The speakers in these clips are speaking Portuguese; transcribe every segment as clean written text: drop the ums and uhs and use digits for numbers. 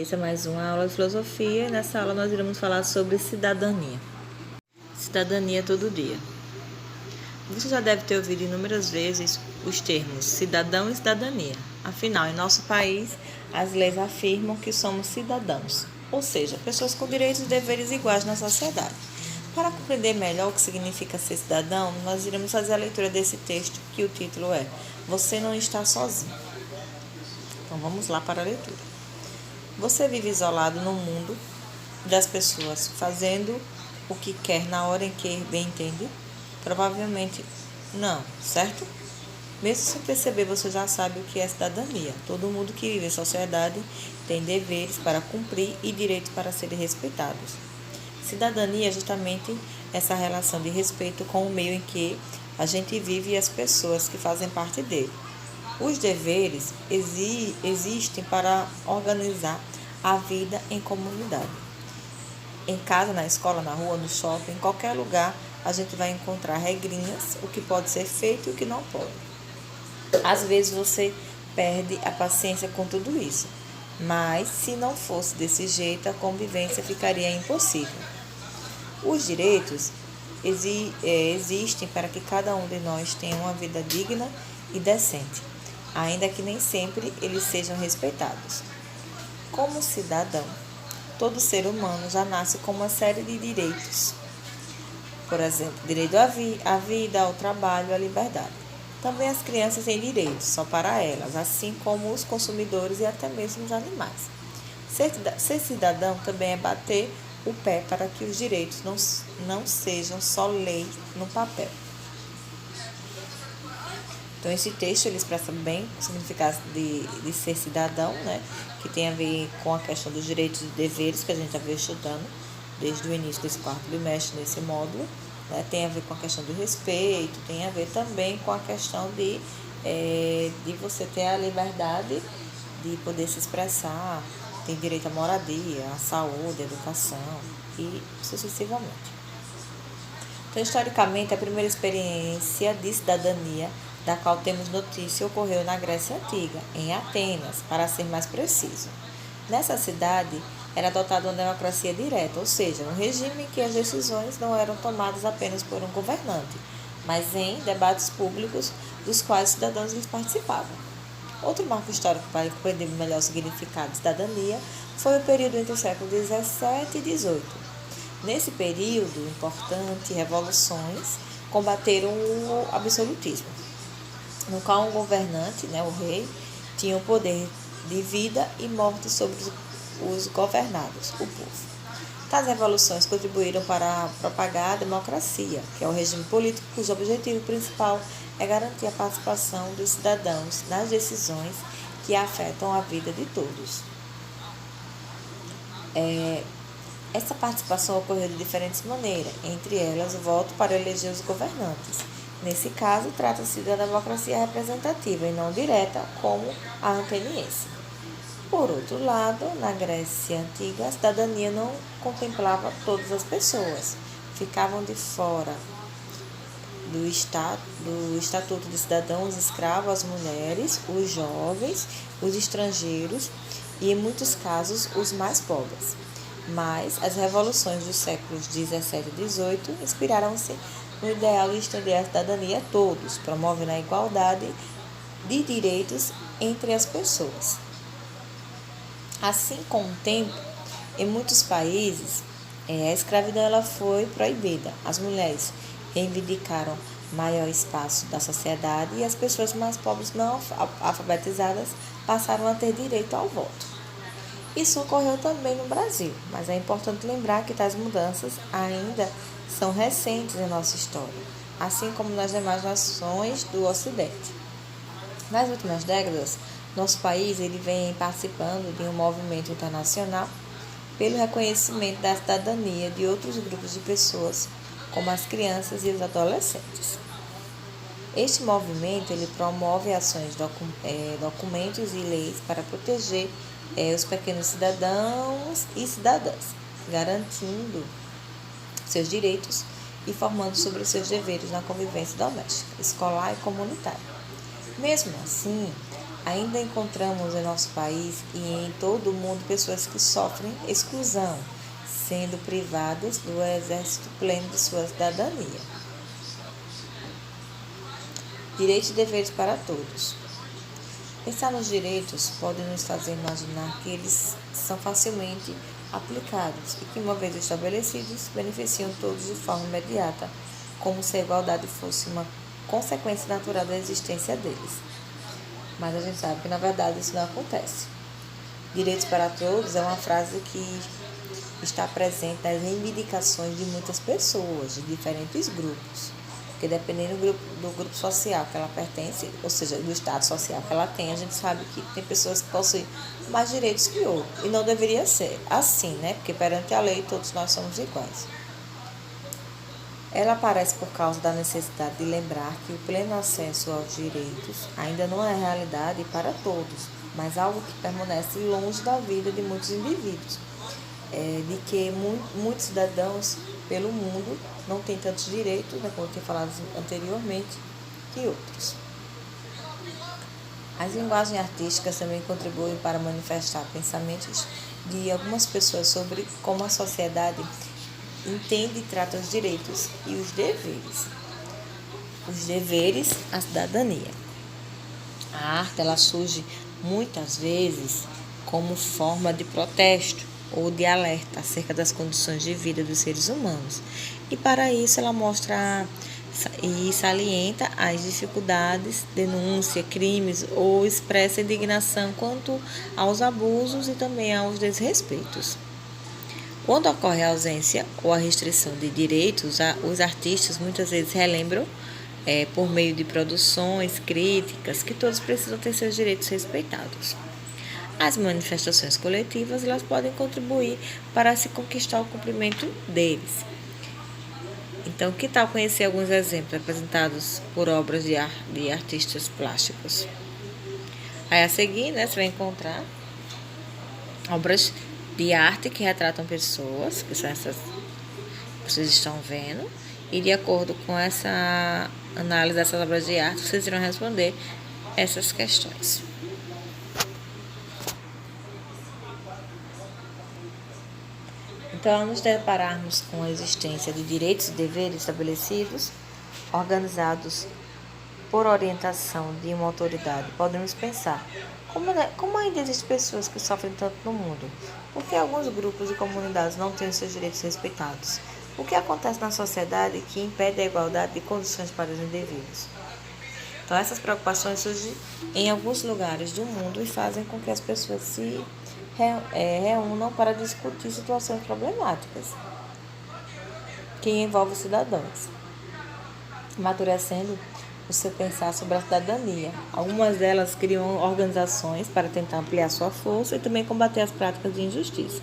Essa é mais uma aula de filosofia e nessa aula nós iremos falar sobre cidadania. Cidadania todo dia. Você já deve ter ouvido inúmeras vezes os termos cidadão e cidadania. Afinal, em nosso país, as leis afirmam que somos cidadãos, ou seja, pessoas com direitos e deveres iguais na sociedade. Para compreender melhor o que significa ser cidadão, nós iremos fazer a leitura desse texto, que o título é Você não está sozinho. Então vamos lá para a leitura. Você vive isolado no mundo das pessoas, fazendo o que quer na hora em que bem entende? Provavelmente não, certo? Mesmo sem perceber, você já sabe o que é cidadania. Todo mundo que vive em sociedade tem deveres para cumprir e direitos para serem respeitados. Cidadania é justamente essa relação de respeito com o meio em que a gente vive e as pessoas que fazem parte dele. Os deveres existem para organizar a vida em comunidade. Em casa, na escola, na rua, no shopping, em qualquer lugar, a gente vai encontrar regrinhas, o que pode ser feito e o que não pode. Às vezes você perde a paciência com tudo isso, mas se não fosse desse jeito, a convivência ficaria impossível. Os direitos existem para que cada um de nós tenha uma vida digna e decente, ainda que nem sempre eles sejam respeitados. Como cidadão, todo ser humano já nasce com uma série de direitos. Por exemplo, direito à vida, ao trabalho, à liberdade. Também as crianças têm direitos, só para elas, assim como os consumidores e até mesmo os animais. Ser cidadão também é bater o pé para que os direitos não sejam só lei no papel. Então, esse texto ele expressa bem o significado de ser cidadão, né? Que tem a ver com a questão dos direitos e deveres que a gente já veio estudando desde o início desse quarto bimestre, nesse módulo. Né? Tem a ver com a questão do respeito, tem a ver também com a questão de você ter a liberdade de poder se expressar, tem direito à moradia, à saúde, à educação e sucessivamente. Então, historicamente, a primeira experiência de cidadania da qual temos notícia ocorreu na Grécia Antiga, em Atenas, para ser mais preciso. Nessa cidade, era adotada uma democracia direta, ou seja, um regime em que as decisões não eram tomadas apenas por um governante, mas em debates públicos dos quais os cidadãos participavam. Outro marco histórico para compreender melhor o significado de cidadania foi o período entre os séculos XVII e XVIII. Nesse período importante, revoluções combateram o absolutismo, no qual um governante, o rei, tinha o poder de vida e morte sobre os governados, o povo. Tais revoluções contribuíram para propagar a democracia, que é o regime político cujo objetivo principal é garantir a participação dos cidadãos nas decisões que afetam a vida de todos. Essa participação ocorreu de diferentes maneiras, entre elas o voto para eleger os governantes. Nesse caso, trata-se da democracia representativa e não direta, como a ateniense. Por outro lado, na Grécia Antiga, a cidadania não contemplava todas as pessoas. Ficavam de fora do estatuto de cidadãos escravos as mulheres, os jovens, os estrangeiros e, em muitos casos, os mais pobres. Mas as revoluções dos séculos XVII e XVIII inspiraram-se no ideal de estender a cidadania a todos, promovendo a igualdade de direitos entre as pessoas. Assim, com o tempo, em muitos países, a escravidão ela foi proibida. As mulheres reivindicaram maior espaço da sociedade e as pessoas mais pobres não alfabetizadas passaram a ter direito ao voto. Isso ocorreu também no Brasil, mas é importante lembrar que tais mudanças ainda são recentes em nossa história, assim como nas demais nações do Ocidente. Nas últimas décadas, nosso país ele vem participando de um movimento internacional pelo reconhecimento da cidadania de outros grupos de pessoas, como as crianças e os adolescentes. Este movimento ele promove ações, documentos e leis para proteger os pequenos cidadãos e cidadãs, garantindo seus direitos e informando sobre seus deveres na convivência doméstica, escolar e comunitária. Mesmo assim, Ainda encontramos em nosso país e em todo o mundo pessoas que sofrem exclusão, sendo privadas do exercício pleno de sua cidadania. Direitos e deveres para todos. Pensar nos direitos pode nos fazer imaginar que eles são facilmente aplicados e que, uma vez estabelecidos, beneficiam todos de forma imediata, como se a igualdade fosse uma consequência natural da existência deles. Mas a gente sabe que, na verdade, isso não acontece. Direitos para todos é uma frase que está presente nas reivindicações de muitas pessoas, de diferentes grupos. Porque dependendo do grupo social que ela pertence, ou seja, do estado social que ela tem, a gente sabe que tem pessoas que possuem mais direitos que outros. E não deveria ser assim, né? Porque perante a lei todos nós somos iguais. Ela aparece por causa da necessidade de lembrar que o pleno acesso aos direitos ainda não é realidade para todos, mas algo que permanece longe da vida de muitos indivíduos, de que muitos cidadãos pelo mundo não têm tantos direitos, né, como eu tinha falado anteriormente, que outros. As linguagens artísticas também contribuem para manifestar pensamentos de algumas pessoas sobre como a sociedade entende e trata os direitos e os deveres. Os deveres, a cidadania. A arte, ela surge muitas vezes como forma de protesto ou de alerta acerca das condições de vida dos seres humanos. E para isso ela mostra e salienta as dificuldades, denúncia, crimes ou expressa indignação quanto aos abusos e também aos desrespeitos. Quando ocorre a ausência ou a restrição de direitos, os artistas muitas vezes relembram, por meio de produções, críticas, que todos precisam ter seus direitos respeitados. As manifestações coletivas, elas podem contribuir para se conquistar o cumprimento deles. Então, que tal conhecer alguns exemplos apresentados por obras de artistas plásticos? Aí a seguir, você vai encontrar obras de arte que retratam pessoas, que são essas que vocês estão vendo, e de acordo com essa análise dessas obras de arte, vocês irão responder essas questões. Então, ao nos depararmos com a existência de direitos e deveres estabelecidos, organizados por orientação de uma autoridade, podemos pensar: como ainda existem pessoas que sofrem tanto no mundo? Por que alguns grupos e comunidades não têm os seus direitos respeitados? O que acontece na sociedade que impede a igualdade de condições para os indivíduos? Então, essas preocupações surgem em alguns lugares do mundo e fazem com que as pessoas se reúnam para discutir situações problemáticas que envolvem os cidadãos, amadurecendo o seu pensar sobre a cidadania. Algumas delas criam organizações para tentar ampliar sua força e também combater as práticas de injustiça.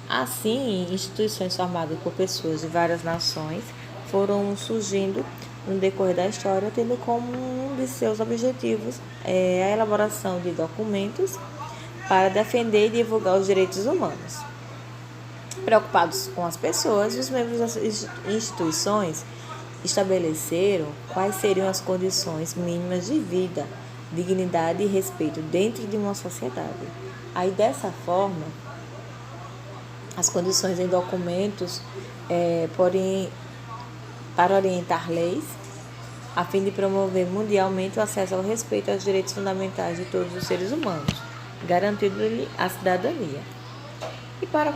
Assim, instituições formadas por pessoas de várias nações foram surgindo no decorrer da história, tendo como um de seus objetivos a elaboração de documentos para defender e divulgar os direitos humanos. Preocupados com as pessoas, os membros das instituições estabeleceram quais seriam as condições mínimas de vida, dignidade e respeito dentro de uma sociedade. Aí, dessa forma, as condições em documentos para orientar leis, a fim de promover mundialmente o acesso ao respeito aos direitos fundamentais de todos os seres humanos, garantindo-lhe a cidadania. E para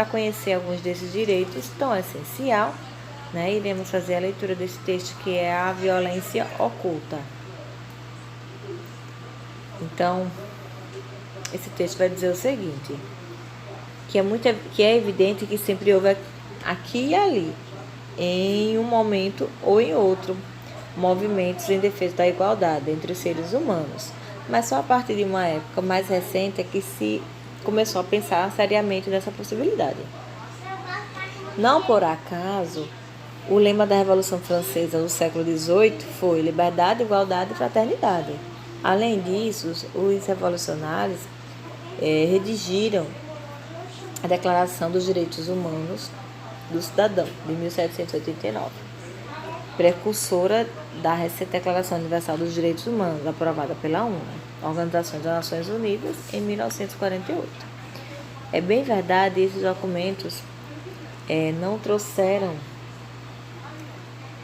conhecer alguns desses direitos tão essencial, iremos fazer a leitura desse texto, que é a violência oculta. Então, esse texto vai dizer o seguinte: que é evidente que sempre houve aqui e ali, em um momento ou em outro, movimentos em defesa da igualdade entre os seres humanos, mas só a partir de uma época mais recente é que se começou a pensar seriamente nessa possibilidade. Não por acaso, o lema da Revolução Francesa do século XVIII foi liberdade, igualdade e fraternidade. Além disso, os revolucionários redigiram a Declaração dos Direitos Humanos do Cidadão, de 1789, precursora da recente Declaração Universal dos Direitos Humanos, aprovada pela ONU. Organização das Nações Unidas, em 1948. É bem verdade, esses documentos não trouxeram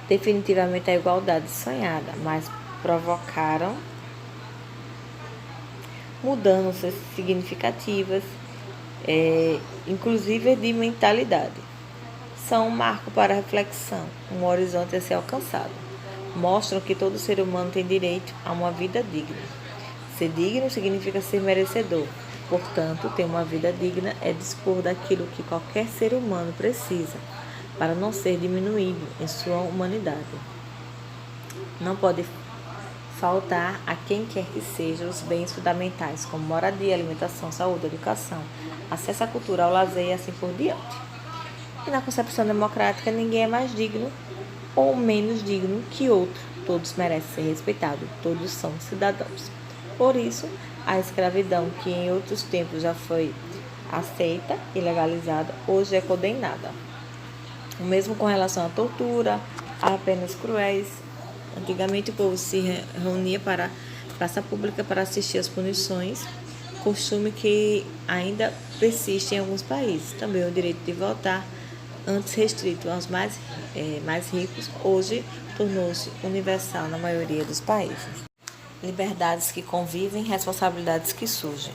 definitivamente a igualdade sonhada, mas provocaram mudanças significativas, inclusive de mentalidade. São um marco para a reflexão, um horizonte a ser alcançado. Mostram que todo ser humano tem direito a uma vida digna. Ser digno significa ser merecedor. Portanto, ter uma vida digna é dispor daquilo que qualquer ser humano precisa, para não ser diminuído em sua humanidade. Não pode faltar a quem quer que seja os bens fundamentais, como moradia, alimentação, saúde, educação, acesso à cultura, ao lazer e assim por diante. E na concepção democrática, ninguém é mais digno ou menos digno que outro. Todos merecem ser respeitados, todos são cidadãos. Por isso, a escravidão, que em outros tempos já foi aceita e legalizada, hoje é condenada. O mesmo com relação à tortura, a penas cruéis. Antigamente o povo se reunia para praça pública para assistir às punições, costume que ainda persiste em alguns países. Também o direito de votar, antes restrito aos mais ricos, hoje tornou-se universal na maioria dos países. Liberdades que convivem, responsabilidades que surgem.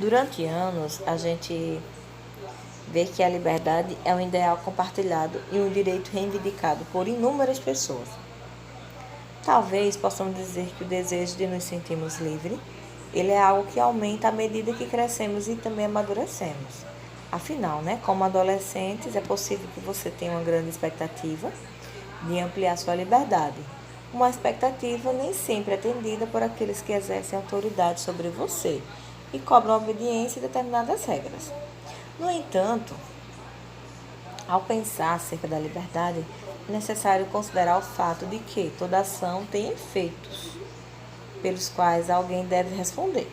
Durante anos, a gente vê que a liberdade é um ideal compartilhado e um direito reivindicado por inúmeras pessoas. Talvez possamos dizer que o desejo de nos sentirmos livres, ele é algo que aumenta à medida que crescemos e também amadurecemos. Afinal, como adolescentes, é possível que você tenha uma grande expectativa de ampliar sua liberdade. Uma expectativa nem sempre atendida por aqueles que exercem autoridade sobre você e cobram obediência a determinadas regras. No entanto, ao pensar acerca da liberdade, é necessário considerar o fato de que toda ação tem efeitos pelos quais alguém deve responder.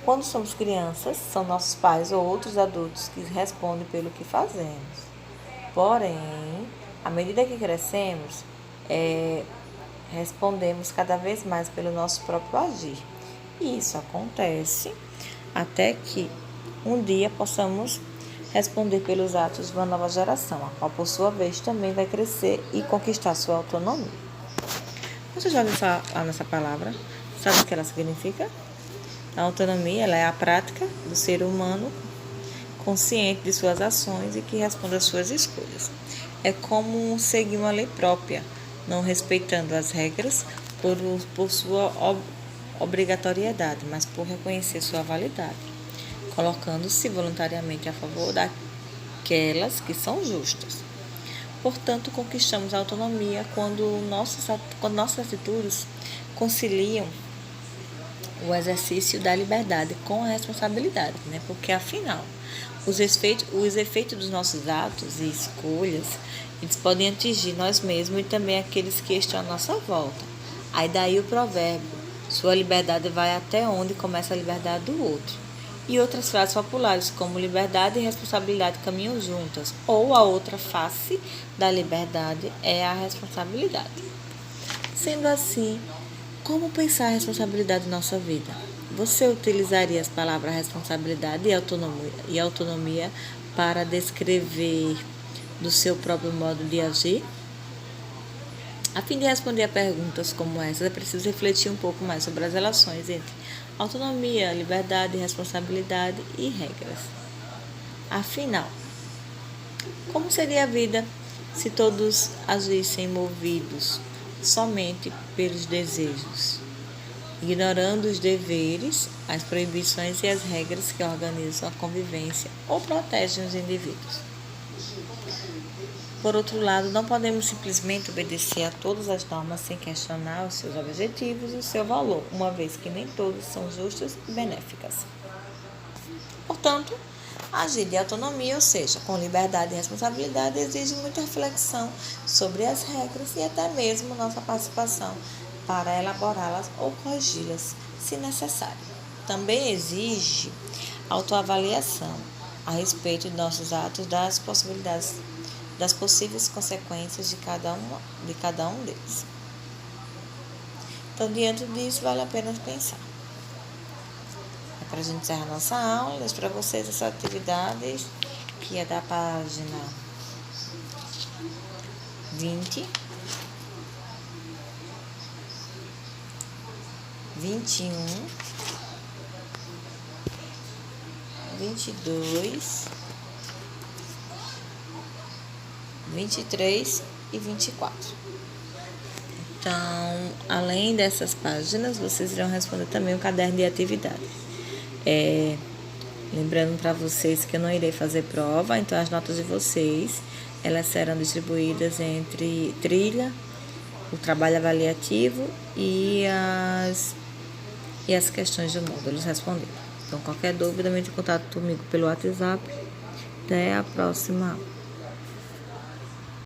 Quando somos crianças, são nossos pais ou outros adultos que respondem pelo que fazemos. Porém, à medida que crescemos, respondemos cada vez mais pelo nosso próprio agir. E isso acontece até que um dia possamos responder pelos atos de uma nova geração, a qual, por sua vez, também vai crescer e conquistar sua autonomia. Você já ouviu falar nessa palavra? Sabe o que ela significa? A autonomia ela é a prática do ser humano consciente de suas ações e que responde às suas escolhas. É como seguir uma lei própria, não respeitando as regras por sua obrigatoriedade, mas por reconhecer sua validade, colocando-se voluntariamente a favor daquelas que são justas. Portanto, conquistamos a autonomia quando nossas atitudes conciliam o exercício da liberdade com a responsabilidade, Porque, afinal, os efeitos dos nossos atos e escolhas, eles podem atingir nós mesmos e também aqueles que estão à nossa volta. Aí daí o provérbio, sua liberdade vai até onde começa a liberdade do outro. E outras frases populares, como liberdade e responsabilidade caminham juntas, ou a outra face da liberdade é a responsabilidade. Sendo assim, como pensar a responsabilidade em nossa vida? Você utilizaria as palavras responsabilidade e autonomia para descrever do seu próprio modo de agir? A fim de responder a perguntas como essas, é preciso refletir um pouco mais sobre as relações entre autonomia, liberdade, responsabilidade e regras. Afinal, como seria a vida se todos agissem movidos somente pelos desejos, ignorando os deveres, as proibições e as regras que organizam a convivência ou protegem os indivíduos? Por outro lado, não podemos simplesmente obedecer a todas as normas sem questionar os seus objetivos e o seu valor, uma vez que nem todas são justas e benéficas. Portanto, agir de autonomia, ou seja, com liberdade e responsabilidade, exige muita reflexão sobre as regras e até mesmo nossa participação para elaborá-las ou corrigi-las, se necessário. Também exige autoavaliação a respeito de nossos atos, das possíveis consequências de cada um deles. Então, diante disso, vale a pena pensar. Para a gente encerrar nossa aula, deixo para vocês essas atividades, que é da página 20, 21, 22, 23 e 24. Então, além dessas páginas, vocês irão responder também o caderno de atividades. Lembrando para vocês que eu não irei fazer prova, então as notas de vocês, elas serão distribuídas entre trilha, o trabalho avaliativo e as questões do módulo respondidas. Então, qualquer dúvida, entre em contato comigo pelo WhatsApp. Até a próxima aula.